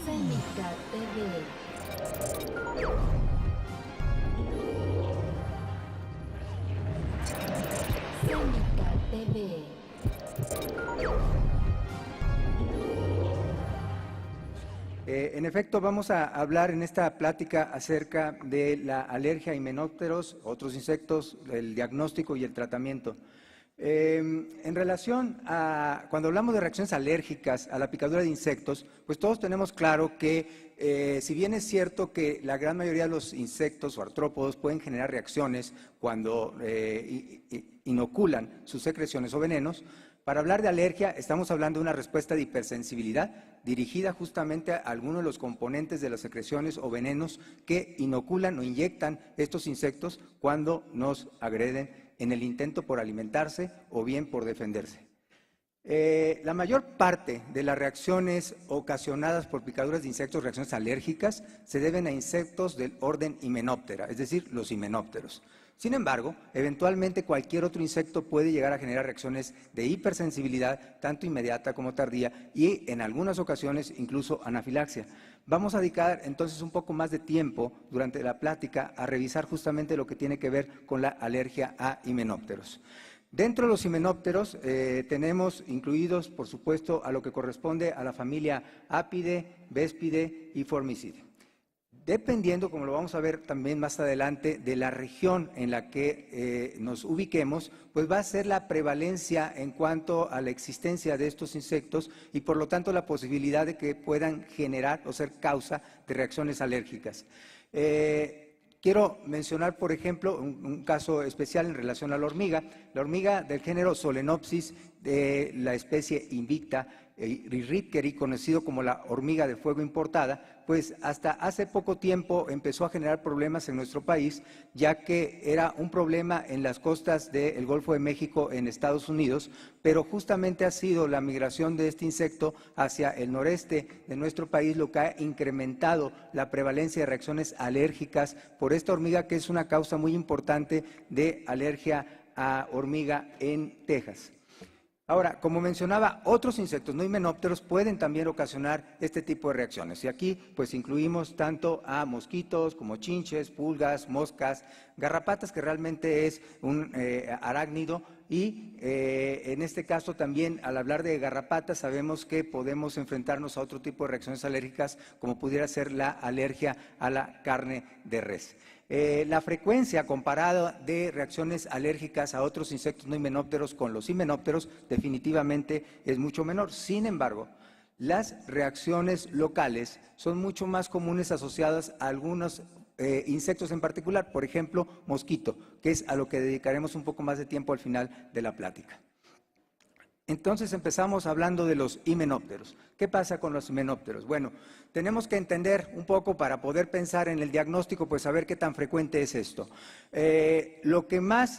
Seneca TV. Seneca TV. En efecto, vamos a hablar en esta plática acerca de la alergia a himenópteros, otros insectos, el diagnóstico y el tratamiento. En relación a, cuando hablamos de reacciones alérgicas a la picadura de insectos, pues todos tenemos claro que si bien es cierto que la gran mayoría de los insectos o artrópodos pueden generar reacciones cuando inoculan sus secreciones o venenos, para hablar de alergia estamos hablando de una respuesta de hipersensibilidad dirigida justamente a algunos de los componentes de las secreciones o venenos que inoculan o inyectan estos insectos cuando nos agreden en el intento por alimentarse o bien por defenderse. La mayor parte de las reacciones ocasionadas por picaduras de insectos, reacciones alérgicas, se deben a insectos del orden Hymenoptera, es decir, los himenópteros. Sin embargo, eventualmente cualquier otro insecto puede llegar a generar reacciones de hipersensibilidad, tanto inmediata como tardía, y en algunas ocasiones incluso anafilaxia. Vamos a dedicar entonces un poco más de tiempo durante la plática a revisar justamente lo que tiene que ver con la alergia a himenópteros. Dentro de los himenópteros tenemos incluidos, por supuesto, a lo que corresponde a la familia Apidae, Vespidae y Formicidae. Dependiendo, como lo vamos a ver también más adelante, de la región en la que nos ubiquemos, pues va a ser la prevalencia en cuanto a la existencia de estos insectos y por lo tanto la posibilidad de que puedan generar o ser causa de reacciones alérgicas. Quiero mencionar, por ejemplo, un caso especial en relación a la hormiga del género Solenopsis de la especie Invicta, Rirritkeri, conocido como la hormiga de fuego importada, pues hasta hace poco tiempo empezó a generar problemas en nuestro país, ya que era un problema en las costas del Golfo de México en Estados Unidos, pero justamente ha sido la migración de este insecto hacia el noreste de nuestro país lo que ha incrementado la prevalencia de reacciones alérgicas por esta hormiga, que es una causa muy importante de alergia a hormiga en Texas. Ahora, como mencionaba, otros insectos no himenópteros pueden también ocasionar este tipo de reacciones. Y aquí pues incluimos tanto a mosquitos como chinches, pulgas, moscas, garrapatas, que realmente es un arácnido. Y en este caso también, al hablar de garrapatas, sabemos que podemos enfrentarnos a otro tipo de reacciones alérgicas, como pudiera ser la alergia a la carne de res. La frecuencia comparada de reacciones alérgicas a otros insectos no himenópteros con los himenópteros definitivamente es mucho menor. Sin embargo, las reacciones locales son mucho más comunes asociadas a algunos insectos en particular, por ejemplo, mosquito, que es a lo que dedicaremos un poco más de tiempo al final de la plática. Entonces empezamos hablando de los himenópteros. ¿Qué pasa con los himenópteros? Bueno, tenemos que entender un poco para poder pensar en el diagnóstico, pues saber qué tan frecuente es esto. A lo que más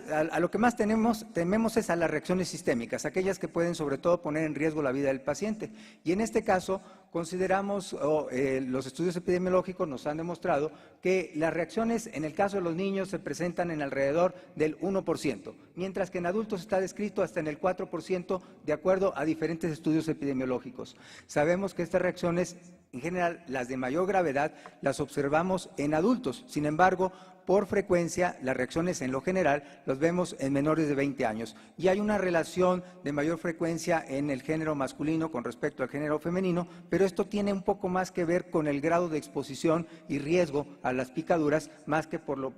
tememos es a las reacciones sistémicas, aquellas que pueden sobre todo poner en riesgo la vida del paciente. Y en este caso consideramos, los estudios epidemiológicos nos han demostrado que las reacciones en el caso de los niños se presentan en alrededor del 1%, mientras que en adultos está descrito hasta en el 4%, de acuerdo a diferentes estudios epidemiológicos. Sabemos que estas reacciones, en general, las de mayor gravedad, las observamos en adultos. Sin embargo, por frecuencia, las reacciones en lo general las vemos en menores de 20 años. Y hay una relación de mayor frecuencia en el género masculino con respecto al género femenino, pero esto tiene un poco más que ver con el grado de exposición y riesgo a las picaduras, más que por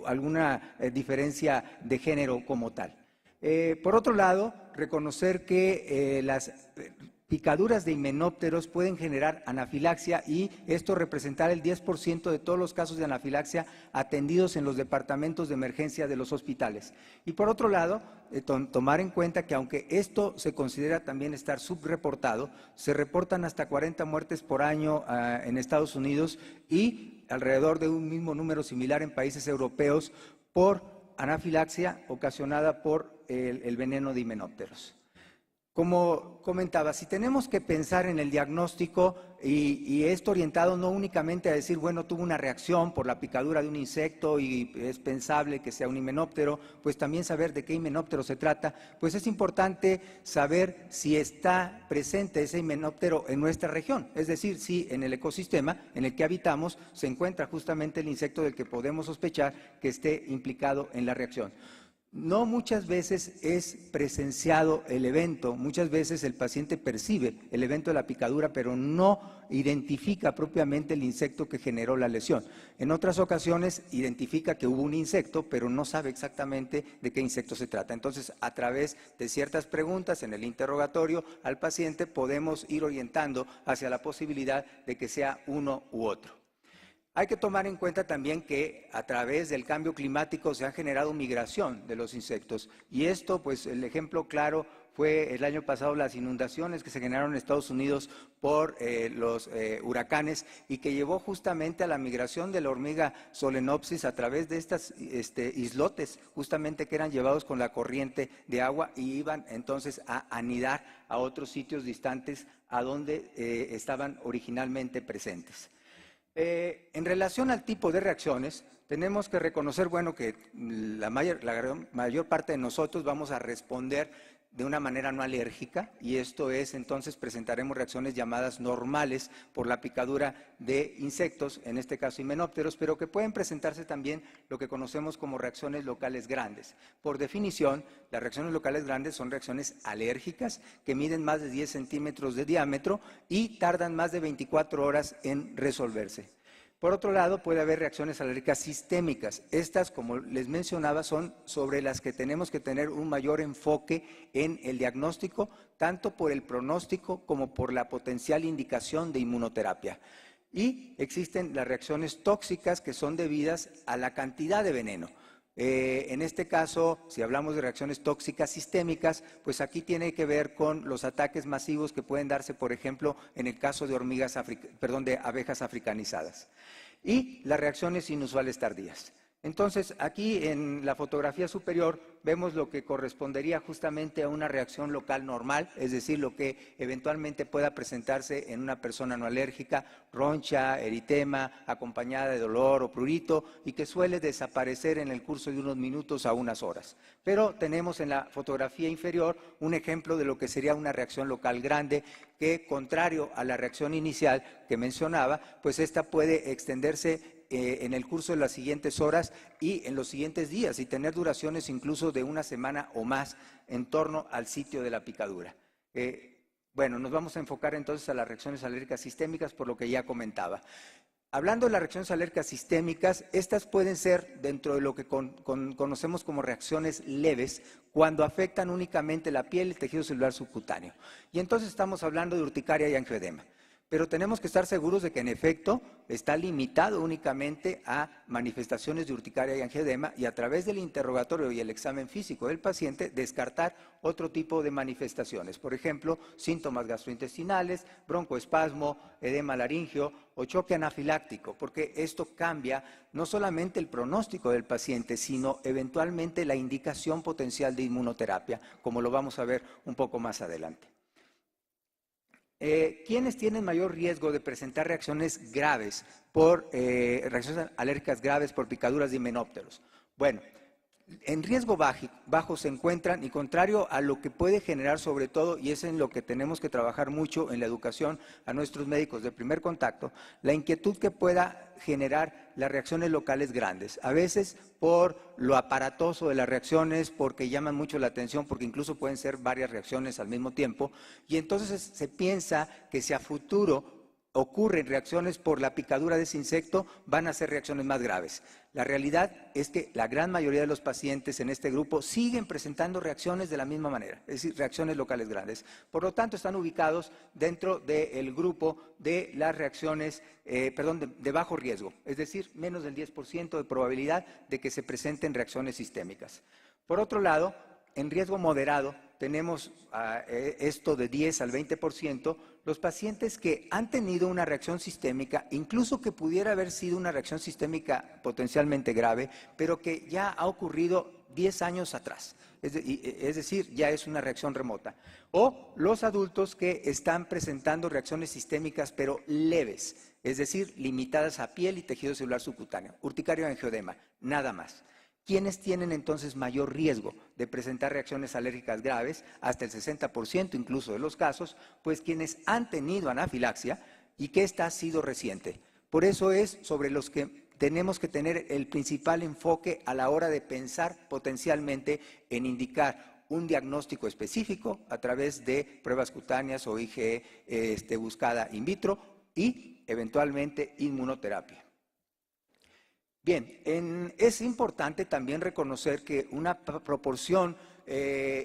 alguna diferencia de género como tal. Por otro lado, reconocer que las picaduras de himenópteros pueden generar anafilaxia y esto representar el 10% de todos los casos de anafilaxia atendidos en los departamentos de emergencia de los hospitales. Y por otro lado, tomar en cuenta que aunque esto se considera también estar subreportado, se reportan hasta 40 muertes por año en Estados Unidos y alrededor de un mismo número similar en países europeos por anafilaxia ocasionada por el veneno de himenópteros. Como comentaba, si tenemos que pensar en el diagnóstico y esto orientado no únicamente a decir, bueno, tuvo una reacción por la picadura de un insecto y es pensable que sea un himenóptero, pues también saber de qué himenóptero se trata, pues es importante saber si está presente ese himenóptero en nuestra región, es decir, si en el ecosistema en el que habitamos se encuentra justamente el insecto del que podemos sospechar que esté implicado en la reacción. No muchas veces es presenciado el evento, muchas veces el paciente percibe el evento de la picadura, pero no identifica propiamente el insecto que generó la lesión. En otras ocasiones identifica que hubo un insecto, pero no sabe exactamente de qué insecto se trata. Entonces, a través de ciertas preguntas en el interrogatorio al paciente podemos ir orientando hacia la posibilidad de que sea uno u otro. Hay que tomar en cuenta también que a través del cambio climático se ha generado migración de los insectos y esto, pues el ejemplo claro fue el año pasado las inundaciones que se generaron en Estados Unidos por los huracanes y que llevó justamente a la migración de la hormiga Solenopsis a través de estas islotes, justamente que eran llevados con la corriente de agua y iban entonces a anidar a otros sitios distantes a donde estaban originalmente presentes. En relación al tipo de reacciones, tenemos que reconocer, bueno, que la mayor parte de nosotros vamos a responder de una manera no alérgica y esto es, entonces presentaremos reacciones llamadas normales por la picadura de insectos, en este caso himenópteros, pero que pueden presentarse también lo que conocemos como reacciones locales grandes. Por definición, las reacciones locales grandes son reacciones alérgicas que miden más de 10 centímetros de diámetro y tardan más de 24 horas en resolverse. Por otro lado, puede haber reacciones alérgicas sistémicas. Estas, como les mencionaba, son sobre las que tenemos que tener un mayor enfoque en el diagnóstico, tanto por el pronóstico como por la potencial indicación de inmunoterapia. Y existen las reacciones tóxicas que son debidas a la cantidad de veneno. En este caso, si hablamos de reacciones tóxicas sistémicas, pues aquí tiene que ver con los ataques masivos que pueden darse, por ejemplo, en el caso de de abejas africanizadas. Y las reacciones inusuales tardías. Entonces, aquí en la fotografía superior vemos lo que correspondería justamente a una reacción local normal, es decir, lo que eventualmente pueda presentarse en una persona no alérgica, roncha, eritema, acompañada de dolor o prurito y que suele desaparecer en el curso de unos minutos a unas horas. Pero tenemos en la fotografía inferior un ejemplo de lo que sería una reacción local grande que, contrario a la reacción inicial que mencionaba, pues esta puede extenderse en el curso de las siguientes horas y en los siguientes días y tener duraciones incluso de una semana o más en torno al sitio de la picadura. Bueno, nos vamos a enfocar entonces a las reacciones alérgicas sistémicas por lo que ya comentaba. Hablando de las reacciones alérgicas sistémicas, estas pueden ser dentro de lo que conocemos como reacciones leves cuando afectan únicamente la piel y el tejido celular subcutáneo. Y entonces estamos hablando de urticaria y angioedema. Pero tenemos que estar seguros de que en efecto está limitado únicamente a manifestaciones de urticaria y angioedema y a través del interrogatorio y el examen físico del paciente descartar otro tipo de manifestaciones. Por ejemplo, síntomas gastrointestinales, broncoespasmo, edema laringio o choque anafiláctico, porque esto cambia no solamente el pronóstico del paciente, sino eventualmente la indicación potencial de inmunoterapia, como lo vamos a ver un poco más adelante. ¿Quiénes tienen mayor riesgo de presentar reacciones graves reacciones alérgicas graves por picaduras de himenópteros? Bueno, en riesgo bajo se encuentran, y contrario a lo que puede generar sobre todo, y es en lo que tenemos que trabajar mucho en la educación a nuestros médicos de primer contacto, la inquietud que pueda generar las reacciones locales grandes, a veces por lo aparatoso de las reacciones, porque llaman mucho la atención, porque incluso pueden ser varias reacciones al mismo tiempo, y entonces se piensa que si a futuro ocurren reacciones por la picadura de ese insecto, van a ser reacciones más graves. La realidad es que la gran mayoría de los pacientes en este grupo siguen presentando reacciones de la misma manera, es decir, reacciones locales grandes. Por lo tanto, están ubicados dentro del grupo de las reacciones, de bajo riesgo, es decir, menos del 10% de probabilidad de que se presenten reacciones sistémicas. Por otro lado, en riesgo moderado, tenemos esto de 10 al 20%, los pacientes que han tenido una reacción sistémica, incluso que pudiera haber sido una reacción sistémica potencialmente grave, pero que ya ha ocurrido 10 años atrás. Es decir, ya es una reacción remota. O los adultos que están presentando reacciones sistémicas pero leves, es decir, limitadas a piel y tejido celular subcutáneo, urticaria o angioedema, nada más. ¿Quiénes tienen entonces mayor riesgo de presentar reacciones alérgicas graves? Hasta el 60% incluso de los casos, pues quienes han tenido anafilaxia y que esta ha sido reciente. Por eso es sobre los que tenemos que tener el principal enfoque a la hora de pensar potencialmente en indicar un diagnóstico específico a través de pruebas cutáneas o IgE buscada in vitro y eventualmente inmunoterapia. Bien, es importante también reconocer que una proporción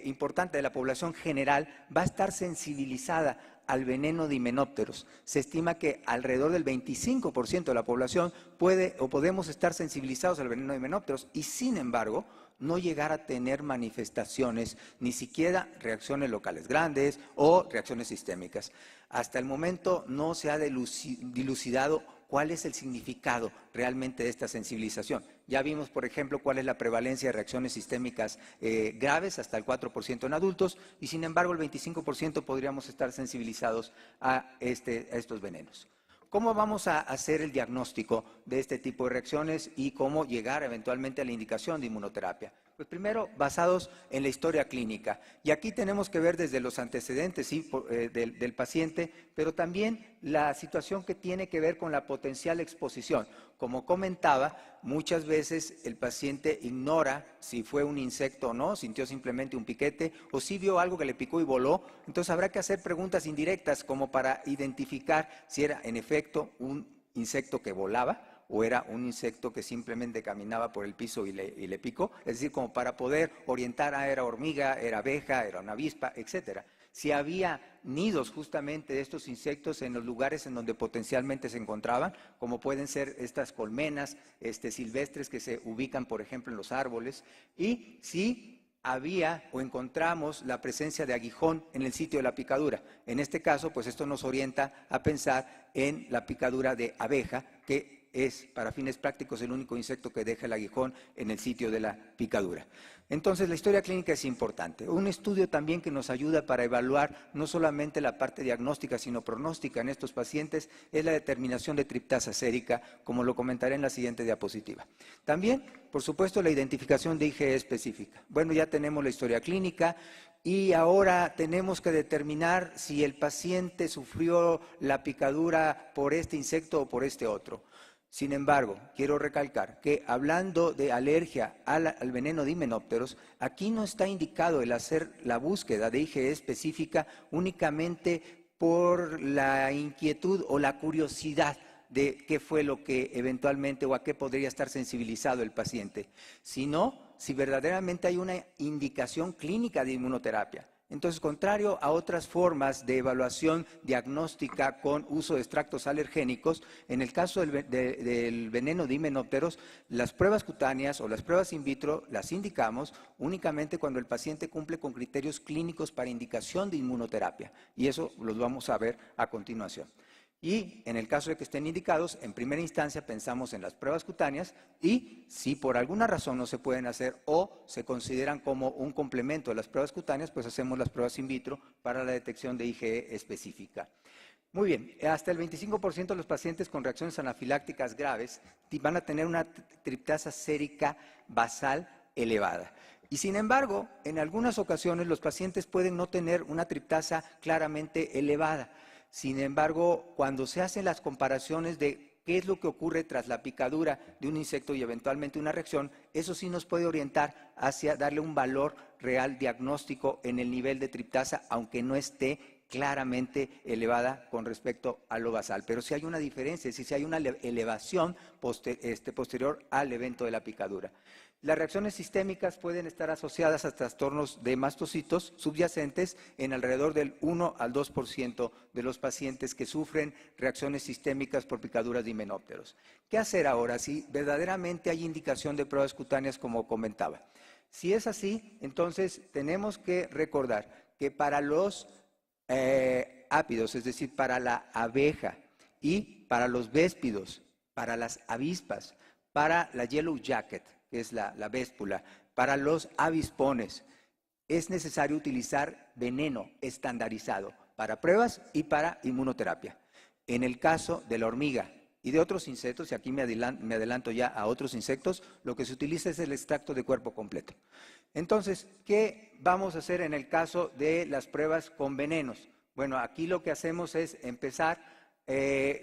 importante de la población general va a estar sensibilizada al veneno de himenópteros. Se estima que alrededor del 25% de la población puede o podemos estar sensibilizados al veneno de himenópteros y sin embargo no llegar a tener manifestaciones, ni siquiera reacciones locales grandes o reacciones sistémicas. Hasta el momento no se ha dilucidado cuál es el significado realmente de esta sensibilización. Ya vimos, por ejemplo, cuál es la prevalencia de reacciones sistémicas graves, hasta el 4% en adultos, y sin embargo el 25% podríamos estar sensibilizados a estos venenos. ¿Cómo vamos a hacer el diagnóstico de este tipo de reacciones y cómo llegar eventualmente a la indicación de inmunoterapia? Pues primero, basados en la historia clínica. Y aquí tenemos que ver desde los antecedentes del paciente, pero también la situación que tiene que ver con la potencial exposición. Como comentaba, muchas veces el paciente ignora si fue un insecto o no, sintió simplemente un piquete o si vio algo que le picó y voló. Entonces habrá que hacer preguntas indirectas como para identificar si era en efecto un insecto que volaba o era un insecto que simplemente caminaba por el piso y le picó, es decir, como para poder orientar, era hormiga, era abeja, era una avispa, etcétera. Si había nidos justamente de estos insectos en los lugares en donde potencialmente se encontraban, como pueden ser estas colmenas silvestres que se ubican, por ejemplo, en los árboles, y si había o encontramos la presencia de aguijón en el sitio de la picadura. En este caso, pues esto nos orienta a pensar en la picadura de abeja, que es, para fines prácticos, el único insecto que deja el aguijón en el sitio de la picadura. Entonces, la historia clínica es importante. Un estudio también que nos ayuda para evaluar no solamente la parte diagnóstica, sino pronóstica en estos pacientes es la determinación de triptasa sérica, como lo comentaré en la siguiente diapositiva. También, por supuesto, la identificación de IgE específica. Bueno, ya tenemos la historia clínica y ahora tenemos que determinar si el paciente sufrió la picadura por este insecto o por este otro. Sin embargo, quiero recalcar que hablando de alergia al veneno de himenópteros, aquí no está indicado el hacer la búsqueda de IgE específica únicamente por la inquietud o la curiosidad de qué fue lo que eventualmente o a qué podría estar sensibilizado el paciente, sino si verdaderamente hay una indicación clínica de inmunoterapia. Entonces, contrario a otras formas de evaluación diagnóstica con uso de extractos alergénicos, en el caso del veneno de himenópteros, las pruebas cutáneas o las pruebas in vitro las indicamos únicamente cuando el paciente cumple con criterios clínicos para indicación de inmunoterapia, y eso los vamos a ver a continuación. Y en el caso de que estén indicados, en primera instancia pensamos en las pruebas cutáneas y si por alguna razón no se pueden hacer o se consideran como un complemento de las pruebas cutáneas, pues hacemos las pruebas in vitro para la detección de IgE específica. Muy bien, hasta el 25% de los pacientes con reacciones anafilácticas graves van a tener una triptasa sérica basal elevada. Y sin embargo, en algunas ocasiones los pacientes pueden no tener una triptasa claramente elevada. Sin embargo, cuando se hacen las comparaciones de qué es lo que ocurre tras la picadura de un insecto y eventualmente una reacción, eso sí nos puede orientar hacia darle un valor real diagnóstico en el nivel de triptasa, aunque no esté claramente elevada con respecto a lo basal. Pero sí hay una diferencia, es decir, sí hay una elevación posterior al evento de la picadura. Las reacciones sistémicas pueden estar asociadas a trastornos de mastocitos subyacentes en alrededor del 1 al 2% de los pacientes que sufren reacciones sistémicas por picaduras de himenópteros. ¿Qué hacer ahora si verdaderamente hay indicación de pruebas cutáneas como comentaba? Si es así, entonces tenemos que recordar que para los ápidos, es decir, para la abeja y para los véspidos, para las avispas, para la yellow jacket, que es la véspula, Para los avispones es necesario utilizar veneno estandarizado para pruebas y para inmunoterapia. En el caso de la hormiga y de otros insectos, y aquí me adelanto ya a otros insectos, lo que se utiliza es el extracto de cuerpo completo. Entonces, ¿qué vamos a hacer en el caso de las pruebas con venenos? Bueno, aquí lo que hacemos es empezar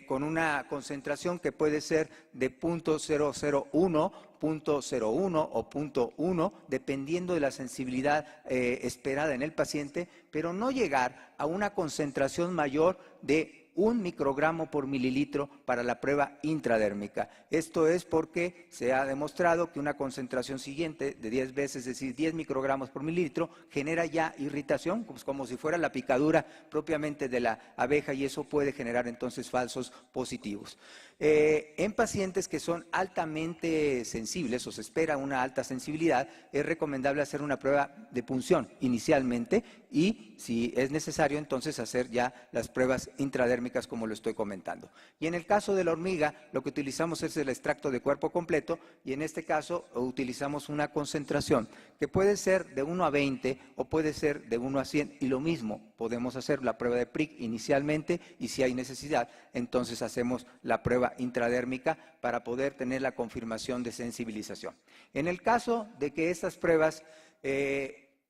con una concentración que puede ser de 0.001, 0.01 o 0.1, dependiendo de la sensibilidad esperada en el paciente, pero no llegar a una concentración mayor de 1 microgramo por mililitro para la prueba intradérmica. Esto es porque se ha demostrado que una concentración siguiente de 10 veces, es decir, 10 microgramos por mililitro, genera ya irritación, pues como si fuera la picadura propiamente de la abeja, y eso puede generar entonces falsos positivos. En pacientes que son altamente sensibles o se espera una alta sensibilidad, es recomendable hacer una prueba de punción inicialmente y, si es necesario, entonces hacer ya las pruebas intradérmicas como lo estoy comentando. Y en el caso de la hormiga, lo que utilizamos es el extracto de cuerpo completo, y en este caso utilizamos una concentración que puede ser de 1 a 20 o puede ser de 1 a 100, y lo mismo, podemos hacer la prueba de prick inicialmente y, si hay necesidad, entonces hacemos la prueba intradérmica para poder tener la confirmación de sensibilización. En el caso de que estas pruebas,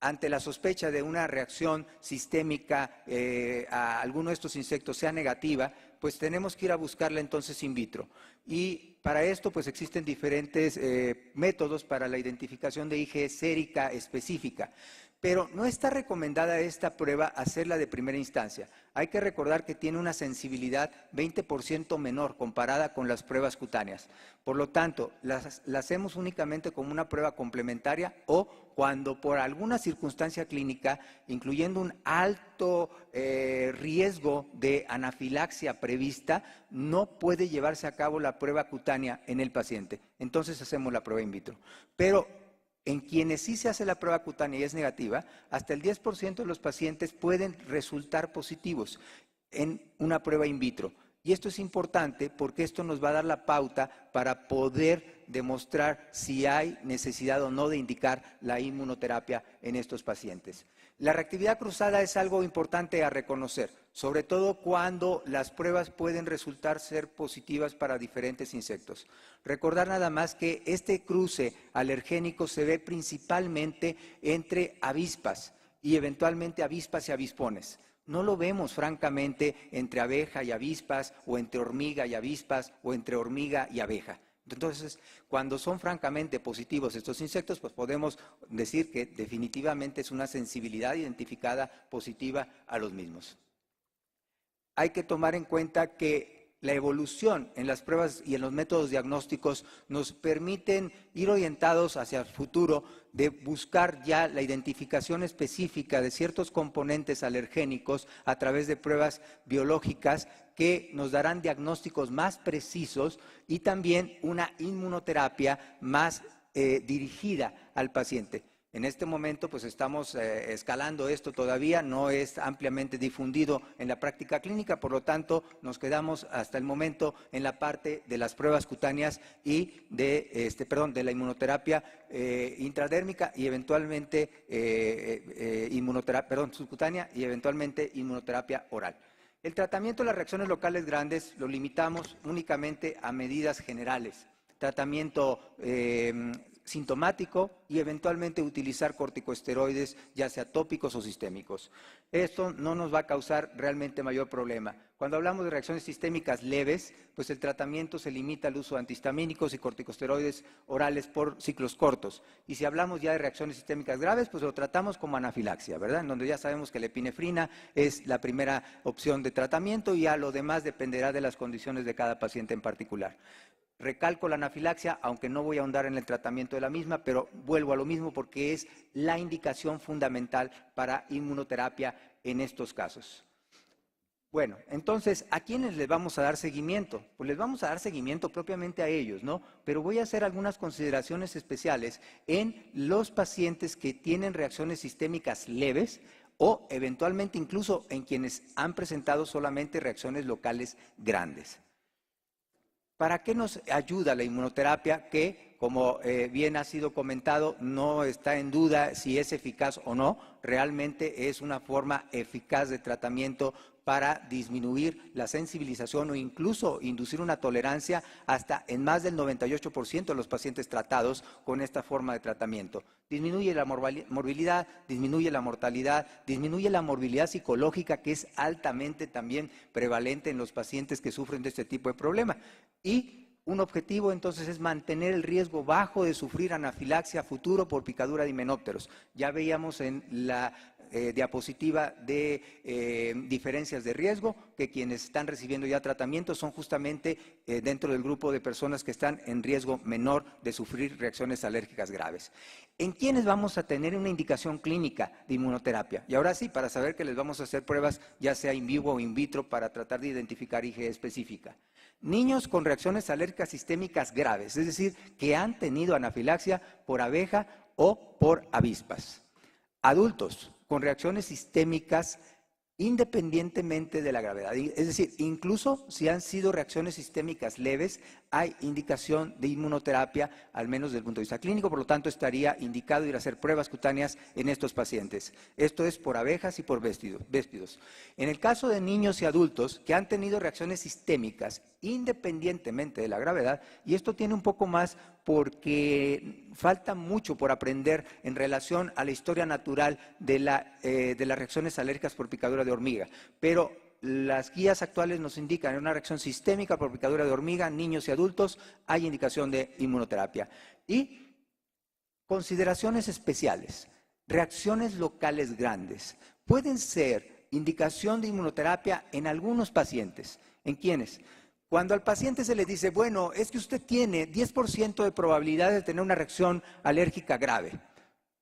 ante la sospecha de una reacción sistémica a alguno de estos insectos sea negativa, pues tenemos que ir a buscarla entonces in vitro. Y para esto pues existen diferentes métodos para la identificación de IgE sérica específica. Pero no está recomendada esta prueba hacerla de primera instancia. Hay que recordar que tiene una sensibilidad 20% menor comparada con las pruebas cutáneas. Por lo tanto, la hacemos únicamente como una prueba complementaria o cuando por alguna circunstancia clínica, incluyendo un alto riesgo de anafilaxia prevista, no puede llevarse a cabo la prueba cutánea en el paciente. Entonces hacemos la prueba in vitro. Pero en quienes sí se hace la prueba cutánea y es negativa, hasta el 10% de los pacientes pueden resultar positivos en una prueba in vitro. Y esto es importante porque esto nos va a dar la pauta para poder demostrar si hay necesidad o no de indicar la inmunoterapia en estos pacientes. La reactividad cruzada es algo importante a reconocer, sobre todo cuando las pruebas pueden resultar ser positivas para diferentes insectos. Recordar nada más que este cruce alergénico se ve principalmente entre avispas y eventualmente avispas y avispones. No lo vemos francamente entre abeja y avispas, o entre hormiga y avispas, o entre hormiga y abeja. Entonces, cuando son francamente positivos estos insectos, pues podemos decir que definitivamente es una sensibilidad identificada positiva a los mismos. Hay que tomar en cuenta que la evolución en las pruebas y en los métodos diagnósticos nos permiten ir orientados hacia el futuro de buscar ya la identificación específica de ciertos componentes alergénicos a través de pruebas biológicas que nos darán diagnósticos más precisos y también una inmunoterapia más dirigida al paciente. En este momento pues estamos escalando esto todavía, no es ampliamente difundido en la práctica clínica, por lo tanto nos quedamos hasta el momento en la parte de las pruebas cutáneas y de la inmunoterapia intradérmica y eventualmente subcutánea y eventualmente inmunoterapia oral. El tratamiento de las reacciones locales grandes lo limitamos únicamente a medidas generales, tratamiento sintomático y eventualmente utilizar corticosteroides, ya sea tópicos o sistémicos. Esto no nos va a causar realmente mayor problema. Cuando hablamos de reacciones sistémicas leves, pues el tratamiento se limita al uso de antihistamínicos y corticosteroides orales por ciclos cortos. Y si hablamos ya de reacciones sistémicas graves, pues lo tratamos como anafilaxia, ¿verdad? En donde ya sabemos que la epinefrina es la primera opción de tratamiento y ya lo demás dependerá de las condiciones de cada paciente en particular. Recalco la anafilaxia, aunque no voy a ahondar en el tratamiento de la misma, pero vuelvo a lo mismo porque es la indicación fundamental para inmunoterapia en estos casos. Bueno, entonces, ¿a quiénes les vamos a dar seguimiento? Pues les vamos a dar seguimiento propiamente a ellos, ¿no? Pero voy a hacer algunas consideraciones especiales en los pacientes que tienen reacciones sistémicas leves o eventualmente incluso en quienes han presentado solamente reacciones locales grandes. ¿Para qué nos ayuda la inmunoterapia? Que, como bien ha sido comentado, no está en duda si es eficaz o no. Realmente es una forma eficaz de tratamiento para disminuir la sensibilización o incluso inducir una tolerancia hasta en más del 98% de los pacientes tratados con esta forma de tratamiento. Disminuye la morbilidad, disminuye la mortalidad, disminuye la morbilidad psicológica, que es altamente también prevalente en los pacientes que sufren de este tipo de problema. Y un objetivo entonces es mantener el riesgo bajo de sufrir anafilaxia a futuro por picadura de himenópteros. Ya veíamos en la diapositiva de diferencias de riesgo, que quienes están recibiendo ya tratamiento son justamente dentro del grupo de personas que están en riesgo menor de sufrir reacciones alérgicas graves. ¿En quiénes vamos a tener una indicación clínica de inmunoterapia? Y ahora sí, para saber que les vamos a hacer pruebas, ya sea in vivo o in vitro, para tratar de identificar IgE específica. Niños con reacciones alérgicas sistémicas graves, es decir, que han tenido anafilaxia por abeja o por avispas. Adultos con reacciones sistémicas independientemente de la gravedad, es decir, incluso si han sido reacciones sistémicas leves, hay indicación de inmunoterapia, al menos desde el punto de vista clínico, por lo tanto estaría indicado ir a hacer pruebas cutáneas en estos pacientes. Esto es por abejas y por véspidos. En el caso de niños y adultos que han tenido reacciones sistémicas independientemente de la gravedad, y esto tiene un poco más porque falta mucho por aprender en relación a la historia natural de las reacciones alérgicas por picadura de hormiga, pero las guías actuales nos indican en una reacción sistémica por picadura de hormiga, niños y adultos, hay indicación de inmunoterapia. Y consideraciones especiales, reacciones locales grandes, pueden ser indicación de inmunoterapia en algunos pacientes. ¿En quiénes? Cuando al paciente se le dice, bueno, es que usted tiene 10% de probabilidad de tener una reacción alérgica grave,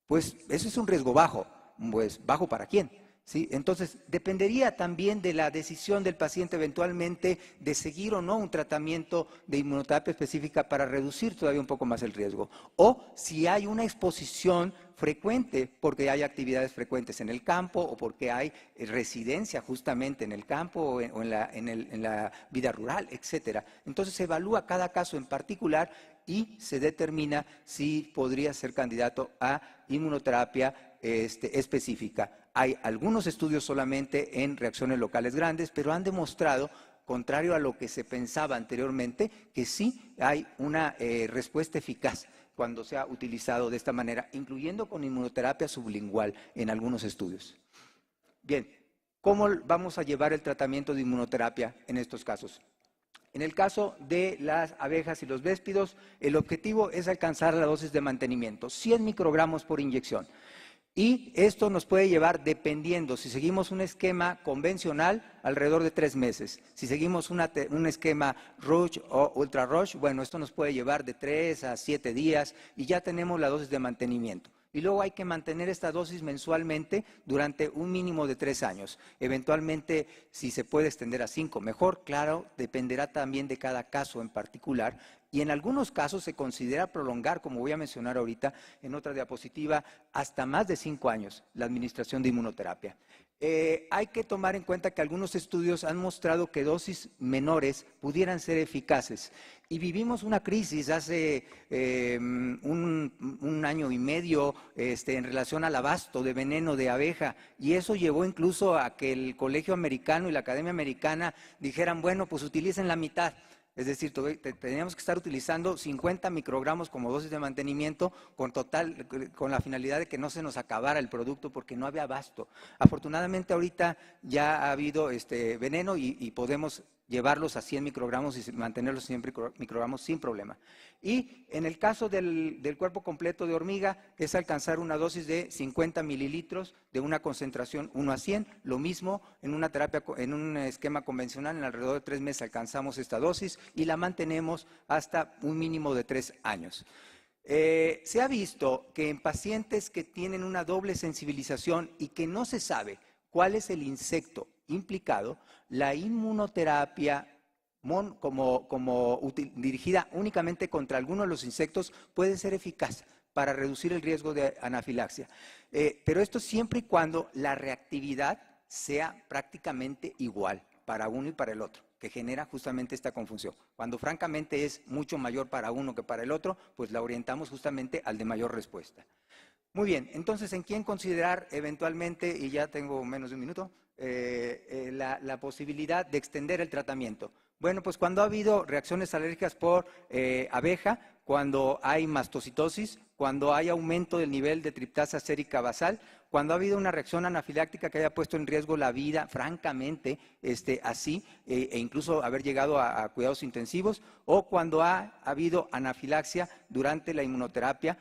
pues eso es un riesgo bajo. Pues, ¿bajo para quién? ¿Sí? Entonces, dependería también de la decisión del paciente eventualmente de seguir o no un tratamiento de inmunoterapia específica para reducir todavía un poco más el riesgo. O si hay una exposición frecuente, porque hay actividades frecuentes en el campo o porque hay residencia justamente en el campo o en la vida rural, etcétera. Entonces, se evalúa cada caso en particular y se determina si podría ser candidato a inmunoterapia específica. Hay algunos estudios solamente en reacciones locales grandes, pero han demostrado, contrario a lo que se pensaba anteriormente, que sí hay una respuesta eficaz cuando se ha utilizado de esta manera, incluyendo con inmunoterapia sublingual en algunos estudios. Bien, ¿cómo vamos a llevar el tratamiento de inmunoterapia en estos casos? En el caso de las abejas y los véspidos, el objetivo es alcanzar la dosis de mantenimiento, 100 microgramos por inyección. Y esto nos puede llevar, dependiendo, si seguimos un esquema convencional, alrededor de 3 meses. Si seguimos un esquema Roche o Ultra Roche, bueno, esto nos puede llevar de 3 a 7 días y ya tenemos la dosis de mantenimiento. Y luego hay que mantener esta dosis mensualmente durante un mínimo de 3 años. Eventualmente, si se puede extender a 5, mejor, claro, dependerá también de cada caso en particular. Y en algunos casos se considera prolongar, como voy a mencionar ahorita en otra diapositiva, hasta más de 5 años la administración de inmunoterapia. Hay que tomar en cuenta que algunos estudios han mostrado que dosis menores pudieran ser eficaces. Y vivimos una crisis hace un año y medio en relación al abasto de veneno de abeja, y eso llevó incluso a que el Colegio Americano y la Academia Americana dijeran, bueno, pues utilicen la mitad. Es decir, teníamos que estar utilizando 50 microgramos como dosis de mantenimiento con la finalidad de que no se nos acabara el producto porque no había abasto. Afortunadamente ahorita ya ha habido veneno y podemos llevarlos a 100 microgramos y mantenerlos a 100 microgramos sin problema. Y en el caso del cuerpo completo de hormiga es alcanzar una dosis de 50 mililitros de una concentración 1 a 100. Lo mismo en una terapia, en un esquema convencional, en alrededor de 3 meses alcanzamos esta dosis y la mantenemos hasta un mínimo de 3 años. Se ha visto que en pacientes que tienen una doble sensibilización y que no se sabe cuál es el insecto implicado, la inmunoterapia dirigida únicamente contra alguno de los insectos puede ser eficaz para reducir el riesgo de anafilaxia. Pero esto siempre y cuando la reactividad sea prácticamente igual para uno y para el otro. que genera justamente esta confusión. Cuando francamente es mucho mayor para uno que para el otro, pues la orientamos justamente al de mayor respuesta. Muy bien, entonces, ¿en quién considerar eventualmente, y ya tengo menos de un minuto, la posibilidad de extender el tratamiento? Bueno, pues cuando ha habido reacciones alérgicas por abeja, cuando hay mastocitosis, cuando hay aumento del nivel de triptasa sérica basal, cuando ha habido una reacción anafiláctica que haya puesto en riesgo la vida, francamente, así, e incluso haber llegado a cuidados intensivos, o cuando ha habido anafilaxia durante la inmunoterapia.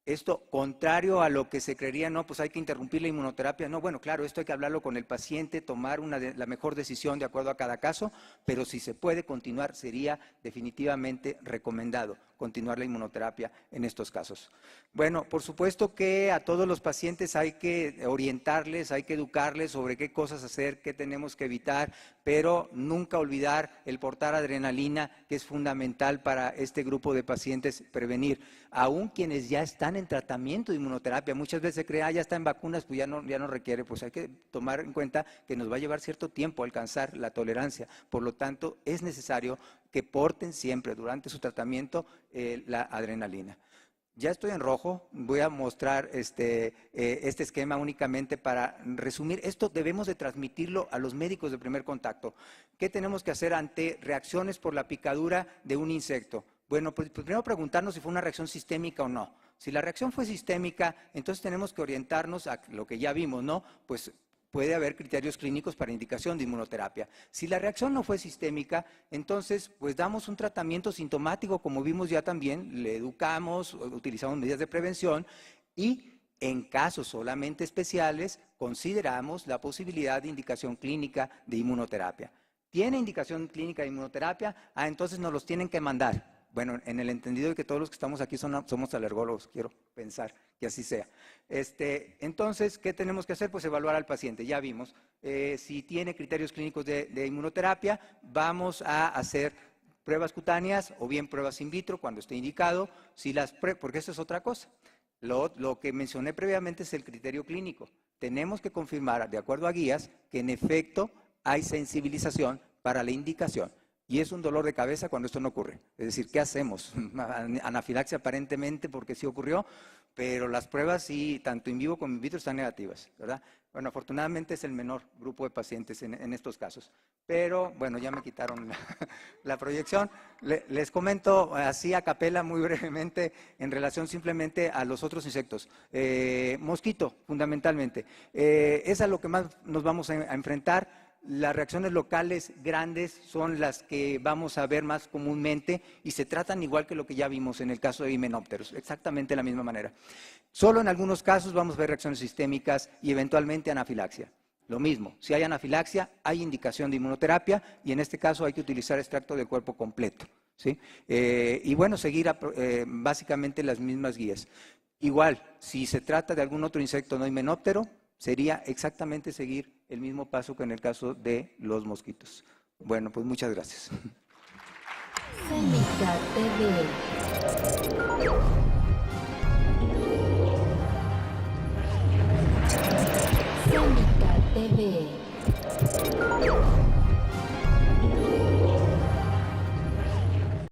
Esto, contrario a lo que se creería, no, pues hay que interrumpir la inmunoterapia. No, bueno, claro, esto hay que hablarlo con el paciente, tomar la mejor decisión de acuerdo a cada caso, pero si se puede continuar, sería definitivamente recomendado continuar la inmunoterapia en estos casos. Bueno, por supuesto que a todos los pacientes hay que orientarles, hay que educarles sobre qué cosas hacer, qué tenemos que evitar, pero nunca olvidar el portar adrenalina, que es fundamental para este grupo de pacientes prevenir. Aún quienes ya están en tratamiento de inmunoterapia, muchas veces se cree, ya está en vacunas, pues ya no requiere, pues hay que tomar en cuenta que nos va a llevar cierto tiempo alcanzar la tolerancia. Por lo tanto, es necesario que porten siempre durante su tratamiento la adrenalina. Ya estoy en rojo, voy a mostrar este esquema únicamente para resumir. Esto debemos de transmitirlo a los médicos de primer contacto. ¿Qué tenemos que hacer ante reacciones por la picadura de un insecto? Bueno, pues primero preguntarnos si fue una reacción sistémica o no. Si la reacción fue sistémica, entonces tenemos que orientarnos a lo que ya vimos, ¿no? Pues puede haber criterios clínicos para indicación de inmunoterapia. Si la reacción no fue sistémica, entonces pues damos un tratamiento sintomático, como vimos ya también, le educamos, utilizamos medidas de prevención y en casos solamente especiales consideramos la posibilidad de indicación clínica de inmunoterapia. ¿Tiene indicación clínica de inmunoterapia? Entonces nos los tienen que mandar. Bueno, en el entendido de que todos los que estamos aquí somos alergólogos, quiero pensar que así sea. Entonces, ¿qué tenemos que hacer? Pues evaluar al paciente. Ya vimos, si tiene criterios clínicos de inmunoterapia, vamos a hacer pruebas cutáneas o bien pruebas in vitro cuando esté indicado, porque eso es otra cosa. Lo que mencioné previamente es el criterio clínico. Tenemos que confirmar, de acuerdo a guías, que en efecto hay sensibilización para la indicación. Y es un dolor de cabeza cuando esto no ocurre. Es decir, ¿qué hacemos? Anafilaxia aparentemente porque sí ocurrió, pero las pruebas sí, tanto in vivo como in vitro, están negativas, ¿verdad? Bueno, afortunadamente es el menor grupo de pacientes en estos casos. Pero, bueno, ya me quitaron la proyección. Les comento así a capela muy brevemente en relación simplemente a los otros insectos. Mosquito, fundamentalmente. Es a lo que más nos vamos a enfrentar. Las reacciones locales grandes son las que vamos a ver más comúnmente y se tratan igual que lo que ya vimos en el caso de Hymenopterus, exactamente de la misma manera. Solo en algunos casos vamos a ver reacciones sistémicas y eventualmente anafilaxia. Lo mismo, si hay anafilaxia, hay indicación de inmunoterapia y en este caso hay que utilizar extracto del cuerpo completo, ¿sí? Y bueno, seguir básicamente las mismas guías. Igual, si se trata de algún otro insecto no himenóptero, sería exactamente seguir el mismo paso que en el caso de los mosquitos. Bueno, pues muchas gracias. Cénica TV. Cénica TV.